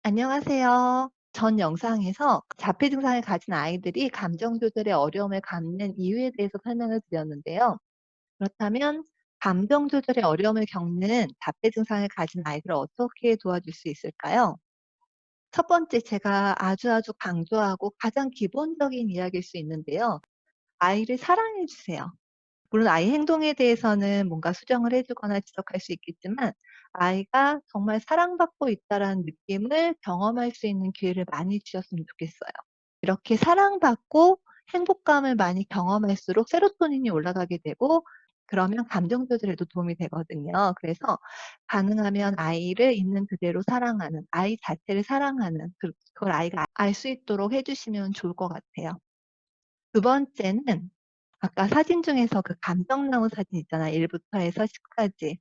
안녕하세요. 전 영상에서 자폐 증상을 가진 아이들이 감정 조절에 어려움을 갖는 이유에 대해서 설명을 드렸는데요. 그렇다면 감정 조절에 어려움을 겪는 자폐 증상을 가진 아이들을 어떻게 도와줄 수 있을까요? 첫 번째, 제가 아주 강조하고 가장 기본적인 이야기일 수 있는데요. 아이를 사랑해 주세요. 물론 아이 행동에 대해서는 뭔가 수정을 해 주거나 지적할 수 있겠지만 아이가 정말 '사랑받고 있다.'라는 느낌을 경험할 수 있는 기회를 많이 주셨으면 좋겠어요. 이렇게 사랑받고 행복감을 많이 경험할수록 세로토닌이 올라가게 되고 그러면 감정 조절에도 도움이 되거든요. 그래서 가능하면 아이를 있는 그대로 사랑하는, 아이 자체를 사랑하는 그걸 아이가 알 수 있도록 해 주시면 좋을 것 같아요. 두 번째는 아까 사진 중에서 그 감정나무 사진 있잖아요. 1 부터 해서 10 까지.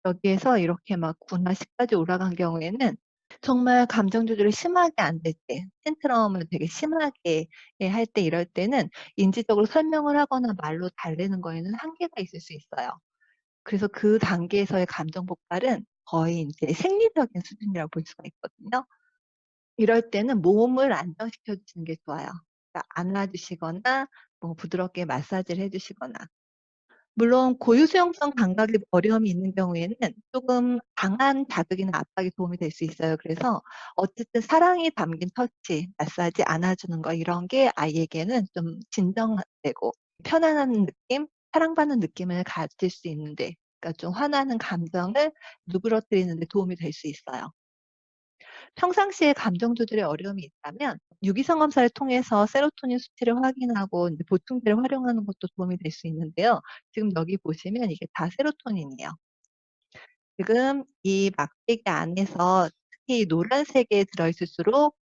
여기에서 이렇게 막 9나 10 까지 올라간 경우에는 정말 감정 조절이 심하게 안 될 때, 텐트럼을 되게 심하게 할 때 이럴 때는 인지적으로 설명을 하거나 말로 달래는 거에는 한계가 있을 수 있어요. 그래서 그 단계에서의 감정 폭발은 거의 인제 생리적인 수준이라고 볼 수가 있거든요. 이럴 때는 몸을 안정시켜 주시는 게 좋아요. 그러니까 안아 주시거나 뭐 부드럽게 마사지를 해 주시거나. 물론 고유수용성 감각에 어려움이 있는 경우에는 쪼금 강한 자극이나 압박이 도움이 될 수 있어요. 그래서 어쨌든 사랑이 담긴 터치, 마사지, 안아주는 거 이런 게 아이에게는 좀 진정되고 편안한 느낌, 사랑받는 느낌을 가질 수 있는데 그러니까 좀 화나는 감정을 누그러뜨리는 데 도움이 될 수 있어요. 평상시에 감정 조절에 어려움이 있다면 유기성 검사를 통해서 세로토닌 수치를 확인하고 인제 보충제를 활용하는 것도 도움이 될 수 있는데요. 지금 여기 보시면 이게 다 세로토닌이에요. 지금 이 막대기 안에서 특히 노란색에 들어 있을수록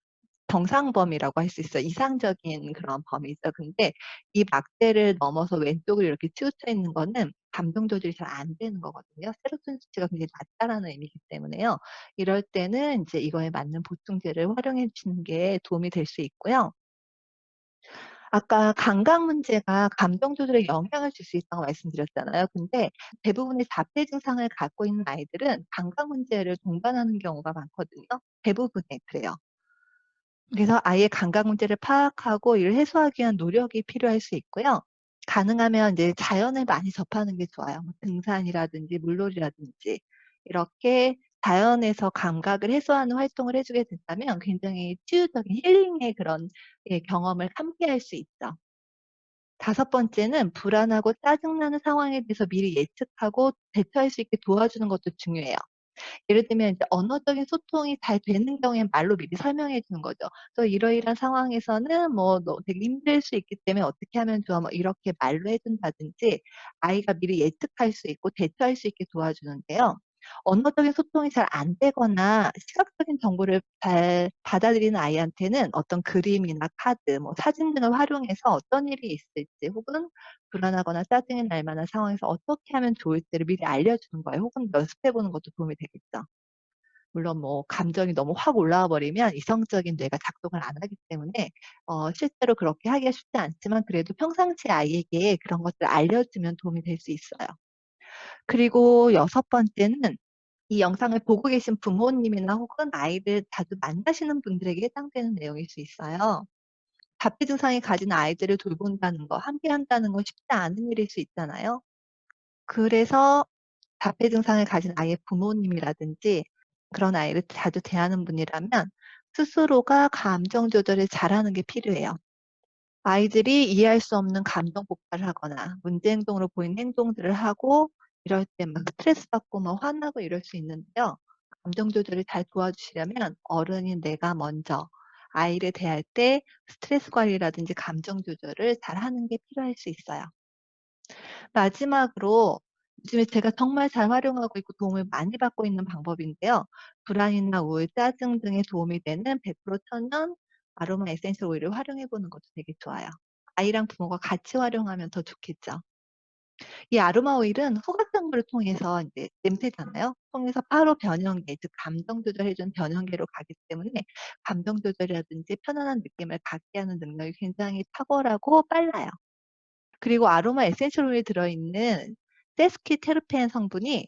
정상 범위라고 할 수 있어요. 이상적인 그런 범위죠. 근데 이 막대를 넘어서 왼쪽으로 이렇게 치우쳐 있는 거는 감정 조절이 잘 안 되는 거거든요. 세로토닌 수치가 굉장히 낮다라는 의미이기 때문에요. 이럴 때는 인제 이거에 맞는 보충제를 활용해 주시는 게 도움이 될 수 있고요. 아까 감각 문제가 감정 조절에 영향을 줄 수 있다고 말씀드렸잖아요. 근데 대부분의 자폐 증상을 갖고 있는 아이들은 감각 문제를 동반하는 경우가 많거든요. 대부분이 그래요. 그래서 아이의 감각 문제를 파악하고 이를 해소하기 위한 노력이 필요할 수 있고요. 가능하면 이제 자연을 많이 접하는 게 좋아요. 뭐 등산이라든지 물놀이라든지 이렇게 자연에서 감각을 해소하는 활동을 해 주게 된다면 굉장히 치유적인 힐링의 그런 경험을 함께할 수 있죠. 다섯 번째는 불안하고 짜증나는 상황에 대해서 미리 예측하고 대처할 수 있게 도와주는 것도 중요해요. 예를 들면 이제 언어적인 소통이 잘 되는 경우엔 말로 미리 설명해 주는 거죠. "저 이러이러한 상황에서는 뭐 너 되게 힘들 수 있기 때문에 어떻게 하면 좋아?" 뭐 이렇게 말로 해 준다든지 아이가 미리 예측할 수 있고 대처할 수 있게 도와주는데요. 언어적인 소통이 잘 안 되거나 시각적인 정보를 잘 받아들이는 아이한테는 어떤 그림이나 카드, 뭐 사진 등을 활용해서 어떤 일이 있을지 혹은 불안하거나 짜증이 날 만한 상황에서 어떻게 하면 좋을지를 미리 알려주는 거예요. 혹은 연습해 보는 것도 도움이 되겠죠. 물론 뭐 감정이 너무 확 올라와 버리면 이성적인 뇌가 작동을 안 하기 때문에 실제로 그렇게 하기가 쉽지 않지만 그래도 평상시에 아이에게 그런 것들을 알려주면 도움이 될 수 있어요. 그리고 여섯 번째는 이 영상을 보고 계신 부모님이나 혹은 아이를 자주 만나시는 분들에게 해당되는 내용일 수 있어요. 자폐 증상이 가진 아이들을 돌본다는 거, 함께 한다는 건 쉽지 않은 일일 수 있잖아요. 그래서 자폐 증상을 가진 아이의 부모님이라든지 그런 아이를 자주 대하는 분이라면 스스로가 감정 조절을 잘하는 게 필요해요. 아이들이 이해할 수 없는 감정 폭발을 하거나 문제 행동으로 보이는 행동들을 하고 이럴 때 막 스트레스 받고 막 화나고 이럴 수 있는데요. 감정 조절을 잘 도와주시려면 어른인 내가 먼저 아이를 대할 때 스트레스 관리라든지 감정 조절을 잘하는 게 필요할 수 있어요. 마지막으로 요즘에 제가 정말 잘 활용하고 있고 도움을 많이 받고 있는 방법인데요. 불안이나 우울, 짜증 등에 도움이 되는 100% 천연 아로마 에센셜 오일을 활용해 보는 것도 되게 좋아요. 아이랑 부모가 같이 활용하면 더 좋겠죠. 이 아로마 오일은 후각 장부를 통해서 인제 냄새잖아요. 통해서 바로 변형계 즉 감정 조절해 주는 변형계로 가기 때문에 감정 조절이라든지 편안한 느낌을 갖게 하는 능력이 굉장히 탁월하고 빨라요. 그리고 아로마 에센셜 오일에 들어있는 세스키테르펜 성분이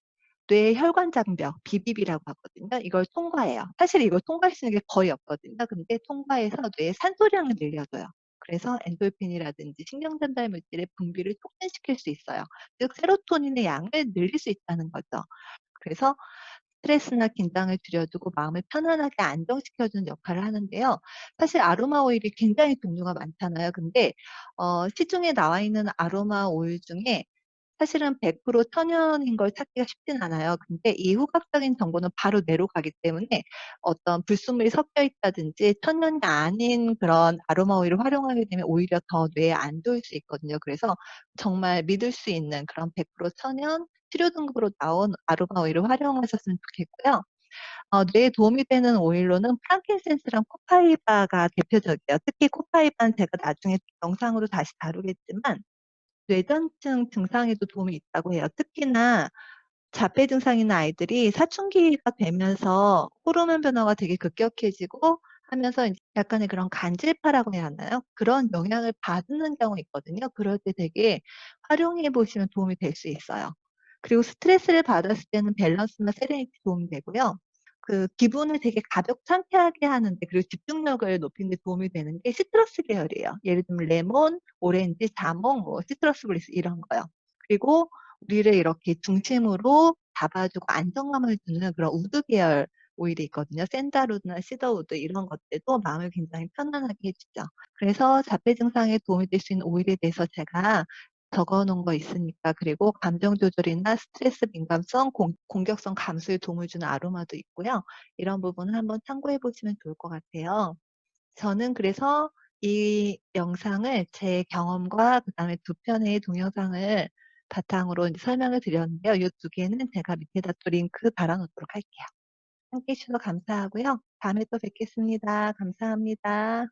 뇌의 혈관 장벽 BBB라고 하거든요. 이걸 통과해요. 사실 이걸 통과할 수 있는 게 거의 없거든요. 근데 통과해서 뇌의 산소량을 늘려줘요. 그래서 엔돌핀이라든지 신경 전달 물질의 분비를 촉진시킬 수 있어요. 즉 세로토닌의 양을 늘릴 수 있다는 거죠. 그래서 스트레스나 긴장을 줄여두고 마음을 편안하게 안정시켜 주는 역할을 하는데요. 사실 아로마 오일이 굉장히 종류가 많잖아요. 근데 시중에 나와 있는 아로마 오일 중에 사실은 100% 천연인 걸 찾기가 쉽진 않아요. 근데 이 후각적인 정보는 바로 뇌로 가기 때문에 어떤 불순물이 섞여 있다든지 천연이 아닌 그런 아로마 오일을 활용하게 되면 오히려 더 뇌에 안 좋을 수 있거든요. 그래서 정말 믿을 수 있는 그런 100% 천연 치료 등급으로 나온 아로마 오일을 활용하셨으면 좋겠고요. 뇌에 도움이 되는 오일로는 프랑킨센스랑 코파이바가 대표적이에요. 특히 코파이바는 제가 나중에 영상으로 다시 다루겠지만 뇌전증 증상에도 도움이 있다고 해요. 특히나 자폐 증상 있는 아이들이 사춘기가 되면서 호르몬 변화가 되게 급격해지고 하면서 인제 약간의 그런 간질파라고 해야 하나요? 그런 영향을 받는 경우 있거든요. 그럴 때 되게 활용해 보시면 도움이 될 수 있어요. 그리고 스트레스를 받았을 때는 밸런스나 세레니티 도움이 되고요. 그 기분을 되게 가볍 상쾌하게 하는 데 그리고 집중력을 높이는 데 도움이 되는 게 시트러스 계열이에요. 예를 들면 레몬, 오렌지, 자몽, 뭐 시트러스 블리스 이런 거요. 그리고 우리를 이렇게 중심으로 잡아주고 안정감을 주는 그런 우드 계열 오일이 있거든요. 샌달우드나 시더우드 이런 것들도 마음을 굉장히 편안하게 해 주죠. 그래서 자폐 증상에 도움이 될 수 있는 오일에 대해서 제가 적어 놓은 거 있으니까 그리고 감정 조절이나 스트레스 민감성, 공격성 감소에 도움을 주는 아로마도 있고요. 이런 부분을 한번 참고해 보시면 좋을 것 같아요. 저는 그래서 이 영상을 제 경험과 그다음에 두 편의 동영상을 바탕으로 인제 설명을 드렸는데요. 요 두 개는 제가 밑에다 또 링크 달아 놓도록 할게요. 함께 해 주셔서 감사하고요. 다음에 또 뵙겠습니다. 감사합니다.